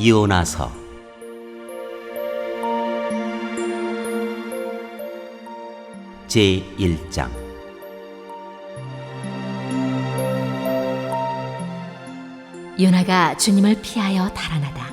요나서 제1장. 요나가 주님을 피하여 달아나다.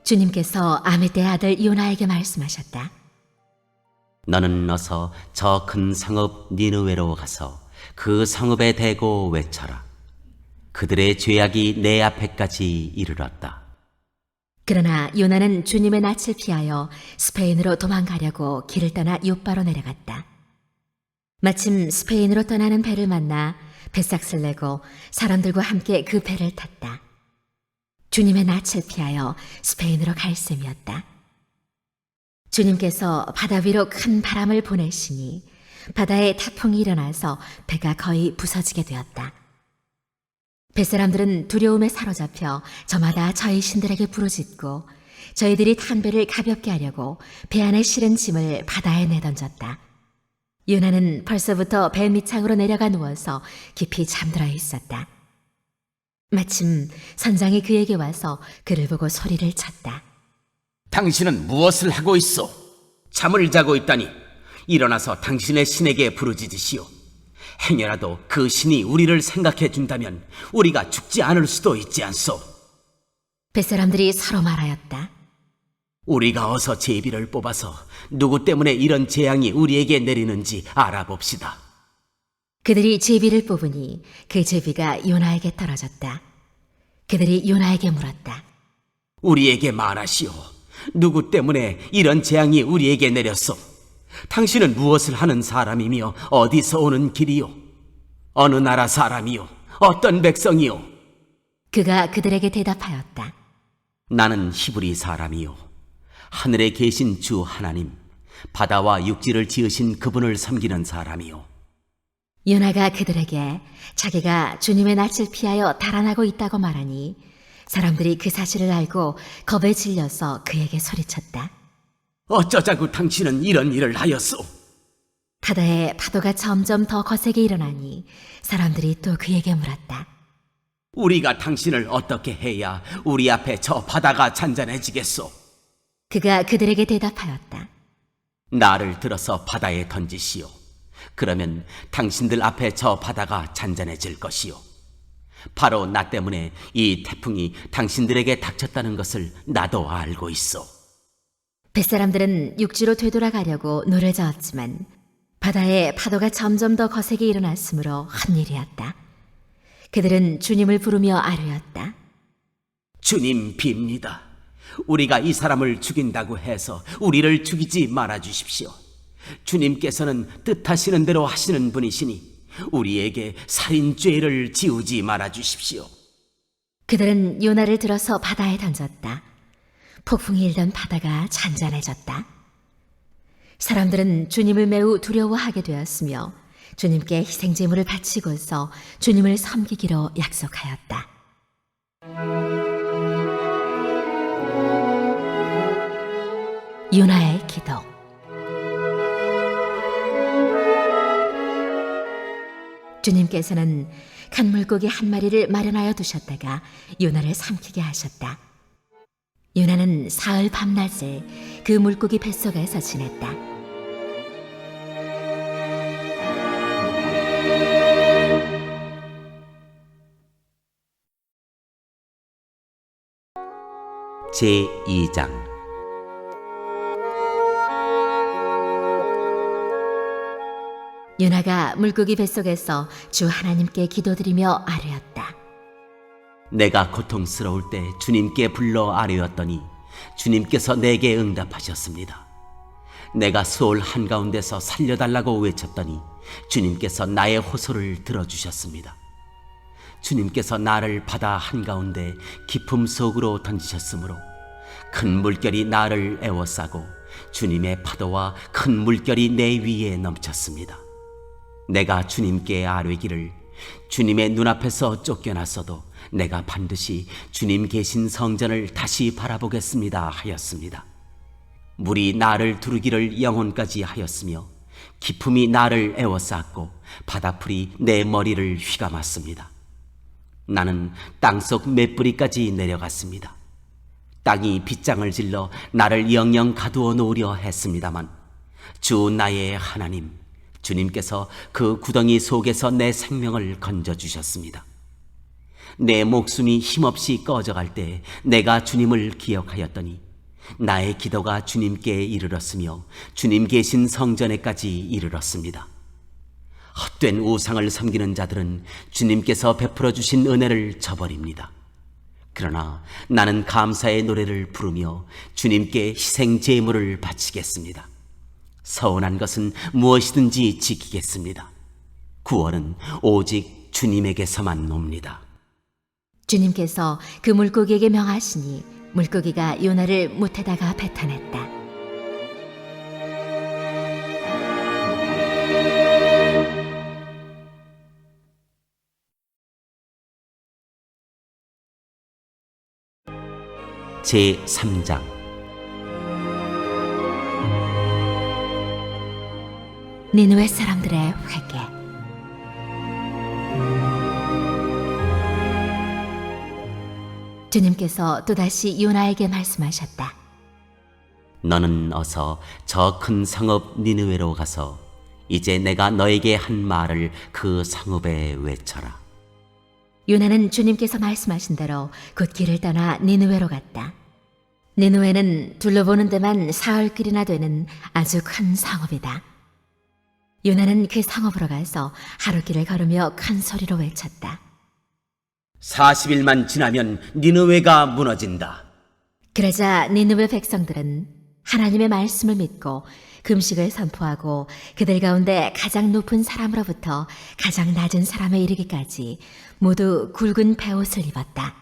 주님께서 아미떼의 아들 요나에게 말씀하셨다. 너는 어서 저 큰 성읍 니느웨로 가서 그 성읍에 대고 외쳐라. 그들의 죄악이 내 앞에까지 이르렀다. 그러나 요나는 주님의 낯을 피하여 스페인으로 도망가려고 길을 떠나 요바로 내려갔다. 마침 스페인으로 떠나는 배를 만나 뱃삭을 내고 사람들과 함께 그 배를 탔다. 주님의 낯을 피하여 스페인으로 갈 셈이었다. 주님께서 바다 위로 큰 바람을 보내시니 바다에 태풍이 일어나서 배가 거의 부서지게 되었다. 뱃사람들은 두려움에 사로잡혀 저마다 저희 신들에게 부르짖고 저희들이 탄 배를 가볍게 하려고 배 안에 실은 짐을 바다에 내던졌다. 요나는 벌써부터 배 밑창으로 내려가 누워서 깊이 잠들어 있었다. 마침 선장이 그에게 와서 그를 보고 소리를 쳤다. 당신은 무엇을 하고 있소? 잠을 자고 있다니 일어나서 당신의 신에게 부르짖으시오. 행여라도 그 신이 우리를 생각해 준다면 우리가 죽지 않을 수도 있지 않소? 뱃사람들이 서로 말하였다. 우리가 어서 제비를 뽑아서 누구 때문에 이런 재앙이 우리에게 내리는지 알아봅시다. 그들이 제비를 뽑으니 그 제비가 요나에게 떨어졌다. 그들이 요나에게 물었다. 우리에게 말하시오. 누구 때문에 이런 재앙이 우리에게 내렸소? 당신은 무엇을 하는 사람이며 어디서 오는 길이요? 어느 나라 사람이요? 어떤 백성이요? 그가 그들에게 대답하였다. 나는 히브리 사람이요 하늘에 계신 주 하나님, 바다와 육지를 지으신 그분을 섬기는 사람이요. 요나가 그들에게 자기가 주님의 낯을 피하여 달아나고 있다고 말하니 사람들이 그 사실을 알고 겁에 질려서 그에게 소리쳤다. 어쩌자고 당신은 이런 일을 하였소? 바다에 파도가 점점 더 거세게 일어나니 사람들이 또 그에게 물었다. 우리가 당신을 어떻게 해야 우리 앞에 저 바다가 잔잔해지겠소? 그가 그들에게 대답하였다. 나를 들어서 바다에 던지시오. 그러면 당신들 앞에 저 바다가 잔잔해질 것이요. 바로 나 때문에 이 태풍이 당신들에게 닥쳤다는 것을 나도 알고 있어. 뱃사람들은 육지로 되돌아가려고 노를 저었지만 바다에 파도가 점점 더 거세게 일어났으므로 헛일이었다. 그들은 주님을 부르며 아뢰었다. 주님 빕니다. 우리가 이 사람을 죽인다고 해서 우리를 죽이지 말아 주십시오. 주님께서는 뜻하시는 대로 하시는 분이시니 우리에게 살인죄를 지우지 말아 주십시오. 그들은 요나를 들어서 바다에 던졌다. 폭풍이 일던 바다가 잔잔해졌다. 사람들은 주님을 매우 두려워하게 되었으며 주님께 희생제물을 바치고서 주님을 섬기기로 약속하였다. 요나의 기도. 주님께서는 큰 물고기 한 마리를 마련하여 두셨다가 요나를 삼키게 하셨다. 요나는 사흘 밤낮을 그 물고기 뱃속에서 지냈다. 제2장. 요나가 물고기 뱃속에서 주 하나님께 기도드리며 아뢰었다. 내가 고통스러울 때 주님께 불러 아뢰었더니 주님께서 내게 응답하셨습니다. 내가 수올 한가운데서 살려달라고 외쳤더니 주님께서 나의 호소를 들어주셨습니다. 주님께서 나를 바다 한가운데 깊음 속으로 던지셨으므로 큰 물결이 나를 에워싸고 주님의 파도와 큰 물결이 내 위에 넘쳤습니다. 내가 주님께 아뢰기를 주님의 눈앞에서 쫓겨났어도 내가 반드시 주님 계신 성전을 다시 바라보겠습니다 하였습니다. 물이 나를 두르기를 영혼까지 하였으며 기품이 나를 에워쌌고 바다풀이 내 머리를 휘감았습니다. 나는 땅속 맷뿌리까지 내려갔습니다. 땅이 빗장을 질러 나를 영영 가두어 놓으려 했습니다만 주 나의 하나님, 주님께서 그 구덩이 속에서 내 생명을 건져주셨습니다. 내 목숨이 힘없이 꺼져갈 때 내가 주님을 기억하였더니 나의 기도가 주님께 이르렀으며 주님 계신 성전에까지 이르렀습니다. 헛된 우상을 섬기는 자들은 주님께서 베풀어 주신 은혜를 저버립니다. 그러나 나는 감사의 노래를 부르며 주님께 희생 제물을 바치겠습니다. 서운한 것은 무엇이든지 지키겠습니다. 구원은 오직 주님에게서만 옵니다. 주님께서 그 물고기에게 명하시니 물고기가 요나를 못에다가 뱉어냈다. 제3장. 니느웨 사람들의 회개. 주님께서 또다시 요나에게 말씀하셨다. 너는 어서 저 큰 성읍 니느웨로 가서 이제 내가 너에게 한 말을 그 성읍에 외쳐라. 요나는 주님께서 말씀하신 대로 곧 길을 떠나 니느웨로 갔다. 니느웨는 둘러보는 데만 사흘길이나 되는 아주 큰 성읍이다. 요나는 그 성읍으로 가서 하루길을 걸으며 큰 소리로 외쳤다. 40일만 지나면 니느웨가 무너진다. 그러자 니느웨 백성들은 하나님의 말씀을 믿고 금식을 선포하고 그들 가운데 가장 높은 사람으로부터 가장 낮은 사람에 이르기까지 모두 굵은 베옷을 입었다.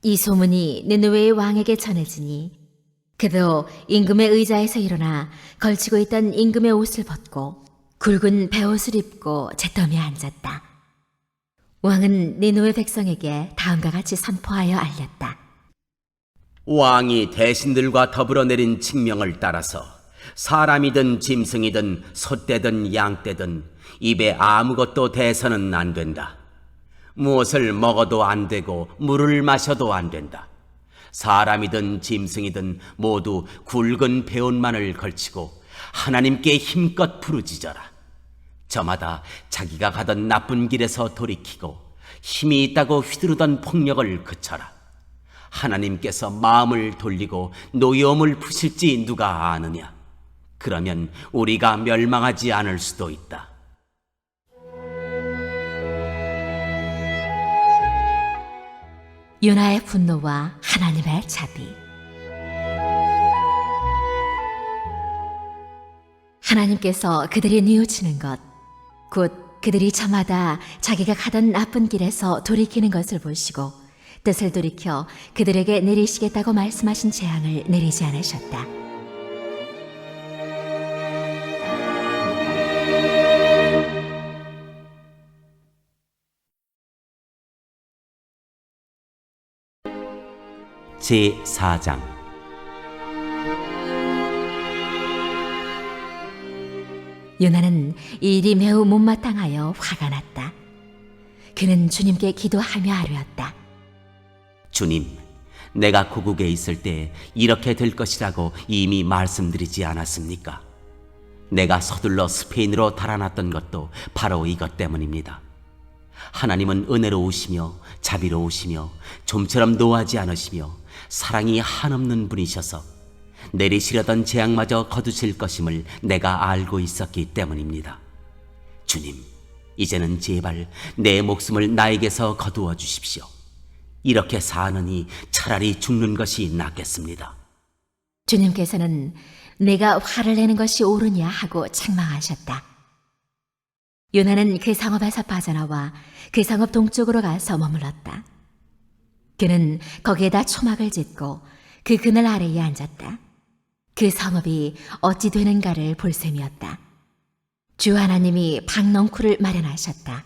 이 소문이 니느웨의 왕에게 전해지니 그도 임금의 의자에서 일어나 걸치고 있던 임금의 옷을 벗고 굵은 베옷을 입고 잿더미에 앉았다. 왕은 니느웨 백성에게 다음과 같이 선포하여 알렸다. 왕이 대신들과 더불어 내린 칙명을 따라서 사람이든 짐승이든 소떼든 양떼든 입에 아무것도 대서는 안 된다. 무엇을 먹어도 안 되고 물을 마셔도 안 된다. 사람이든 짐승이든 모두 굵은 베옷만을 걸치고 하나님께 힘껏 부르짖어라. 저마다 자기가 가던 나쁜 길에서 돌이키고 힘이 있다고 휘두르던 폭력을 그쳐라. 하나님께서 마음을 돌리고 노여움을 푸실지 누가 아느냐. 그러면 우리가 멸망하지 않을 수도 있다. 요나의 분노와 하나님의 자비. 하나님께서 그들이 뉘우치는 것, 곧 그들이 저마다 자기가 가던 나쁜 길에서 돌이키는 것을 보시고 뜻을 돌이켜 그들에게 내리시겠다고 말씀하신 재앙을 내리지 않으셨다. 제4장. 요나는 이 일이 매우 못마땅하여 화가 났다. 그는 주님께 기도하며 아뢰었다. 주님, 내가 고국에 있을 때 이렇게 될 것이라고 이미 말씀드리지 않았습니까? 내가 서둘러 스페인으로 달아났던 것도 바로 이것 때문입니다. 하나님은 은혜로우시며 자비로우시며 좀처럼 노하지 않으시며 사랑이 한없는 분이셔서 내리시려던 재앙마저 거두실 것임을 내가 알고 있었기 때문입니다. 주님, 이제는 제발 내 목숨을 나에게서 거두어 주십시오. 이렇게 사느니 차라리 죽는 것이 낫겠습니다. 주님께서는 내가 화를 내는 것이 옳으냐 하고 책망하셨다. 요나는 그 성읍에서 빠져나와 그 성읍 동쪽으로 가서 머물렀다. 그는 거기에다 초막을 짓고 그 그늘 아래에 앉았다. 그 성읍이 어찌 되는가를 볼 셈이었다. 주 하나님이 박넝쿨을 마련하셨다.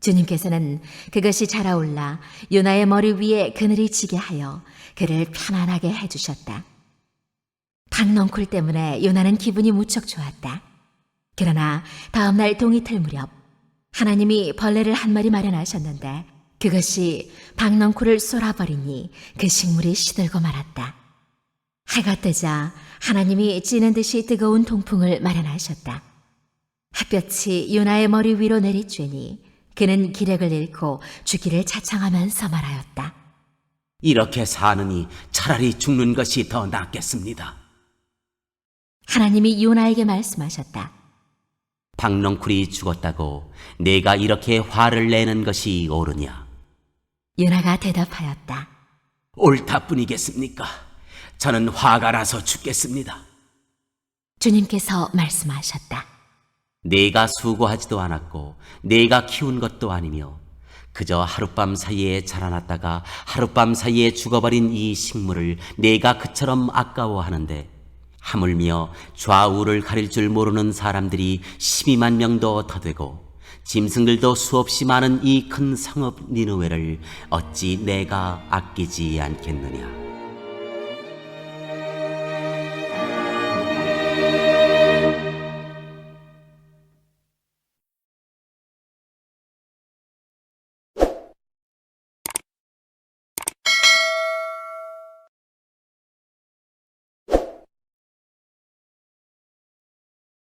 주님께서는 그것이 자라올라 요나의 머리 위에 그늘이 지게 하여 그를 편안하게 해주셨다. 박넝쿨 때문에 요나는 기분이 무척 좋았다. 그러나 다음날 동이틀 무렵 하나님이 벌레를 한 마리 마련하셨는데 그것이 박넝쿨을 쏠아버리니 그 식물이 시들고 말았다. 해가 뜨자 하나님이 찌는 듯이 뜨거운 동풍을 마련하셨다. 햇볕이 요나의 머리 위로 내리쬐니 그는 기력을 잃고 죽기를 자청하면서 말하였다. 이렇게 사느니 차라리 죽는 것이 더 낫겠습니다. 하나님이 요나에게 말씀하셨다. 박넝쿨이 죽었다고 내가 이렇게 화를 내는 것이 옳으냐? 요나가 대답하였다. 옳다뿐이겠습니까? 저는 화가 나서 죽겠습니다. 주님께서 말씀하셨다. 내가 수고하지도 않았고 내가 키운 것도 아니며 그저 하룻밤 사이에 자라났다가 하룻밤 사이에 죽어버린 이 식물을 내가 그처럼 아까워하는데 하물며 좌우를 가릴 줄 모르는 사람들이 12만 명도 더 되고 짐승들도 수없이 많은 이 큰 성읍 니느웨를 어찌 내가 아끼지 않겠느냐.